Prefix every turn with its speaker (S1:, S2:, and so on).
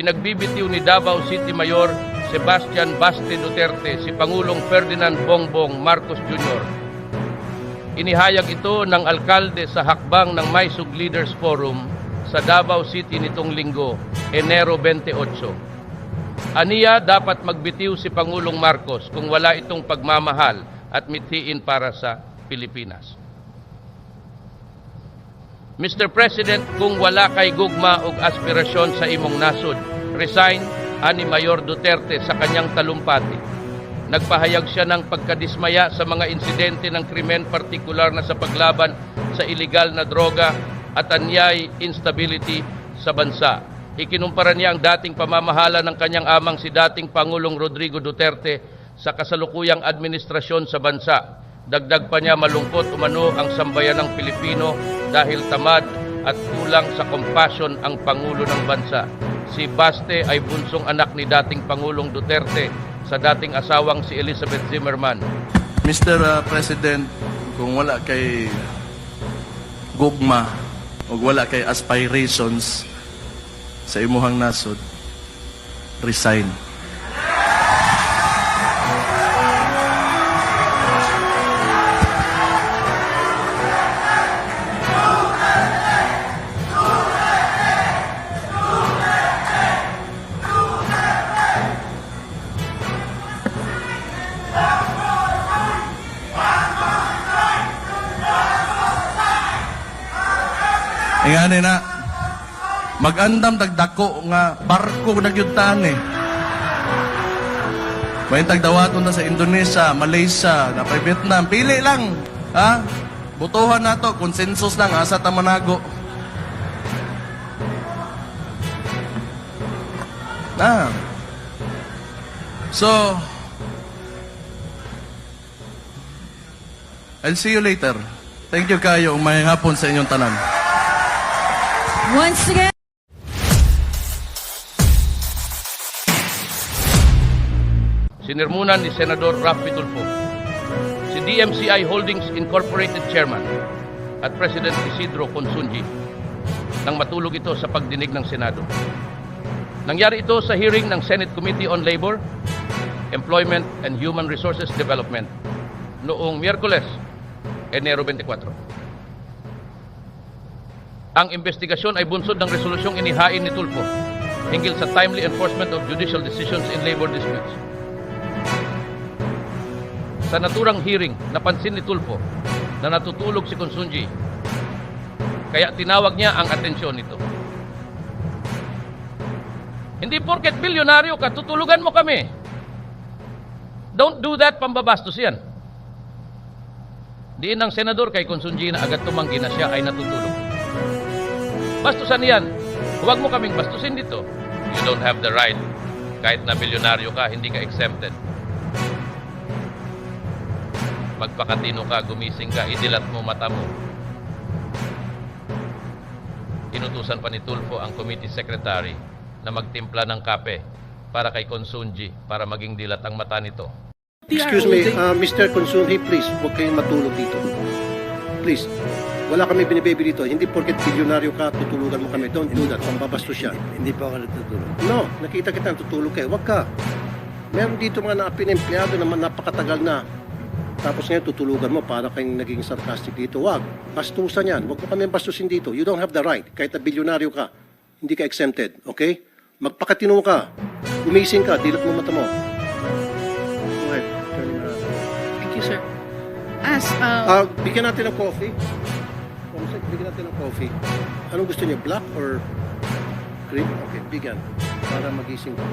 S1: ipinagbibitiw ni Davao City Mayor Sebastian Baste Duterte si Pangulong Ferdinand Bongbong Marcos Jr. Inihayag ito ng alkalde sa hakbang ng Maisog Leaders Forum sa Davao City nitong linggo, Enero 28. Aniya, dapat magbitiw si Pangulong Marcos kung wala itong pagmamahal at mithiin para sa Pilipinas. Mr. President, kung wala kay gugma o aspirasyon sa imong nasod, resign ani Mayor Duterte sa kanyang talumpati. Nagpahayag siya ng pagkadismaya sa mga insidente ng krimen, partikular na sa paglaban sa iligal na droga at anyay instability sa bansa. Ikinumpara niya ang dating pamamahala ng kanyang amang si dating Pangulong Rodrigo Duterte sa kasalukuyang administrasyon sa bansa. Dagdag pa niya, malungkot umano ang sambayan ng Pilipino dahil tamad at kulang sa compassion ang Pangulo ng bansa. Si Baste ay bunsong anak ni dating Pangulong Duterte sa dating asawang si Elizabeth Zimmerman.
S2: Mr. President, kung wala kay gugma o wala kay aspirations sa imuhang nasod, resign. Ingani na, mag-andam tagdako nga barko nagyutan eh. May tagdawaton na sa Indonesia, Malaysia, na pa Vietnam. Pili lang, ha? Butuhan na to, konsensus lang, asa tamanago. So, I'll see you later. Thank you kayo, may hapon sa inyong tanan.
S3: Once again.
S1: Sinirmunan ni Senador Raffy Tulfo, si DMCI Holdings Incorporated Chairman at President Isidro Consunji nang matulog ito sa pagdinig ng Senado. Nangyari ito sa hearing ng Senate Committee on Labor, Employment and Human Resources Development noong Miyerkules, Enero 24. Ang investigasyon ay bunsod ng resolusyong inihain ni Tulfo hinggil sa timely enforcement of judicial decisions in labor disputes. Sa naturang hearing, napansin ni Tulfo na natutulog si Consunji, kaya tinawag niya ang atensyon nito. Hindi porket bilyonaryo ka, tutulugan mo kami. Don't do that, pambabastos yan. Diin ng senador kay Consunji na agad tumanggi na siya ay natutulog. Bastusan yan. Huwag mo kaming bastusin dito. You don't have the right. Kahit na milyonaryo ka, hindi ka exempted. Magpakatino ka, gumising ka, idilat mo mata mo. Inutusan pa ni Tulfo ang committee secretary na magtimpla ng kape para kay Consunji para maging dilat ang mata nito.
S4: Excuse me, Mr. Consunji, please, huwag kayong matulog dito. Please. Wala kami binibaby dito. Hindi porket bilyonaryo ka, tutulugan mo kami. Don't do that. Pambabastos yan.
S5: Hindi pa ako natutulog.
S4: No, nakita kita tutulog kayo. Huwag ka. Meron dito mga naapin-empleyado na napakatagal na. Tapos ngayon tutulugan mo para kayong naging sarcastic dito. Huwag. Bastusan yan. Huwag mo kami bastusin dito. You don't have the right. Kahit na bilyonaryo ka, hindi ka exempted. Okay? Magpakatino ka. Gumising ka. Dilat mo mata mo. Go ahead.
S3: Thank you, sir.
S4: Bigyan natin ng coffee. Bigyan natin ng coffee. Anong gusto niyo? Black or cream? Okay, bigyan. Para magising ka.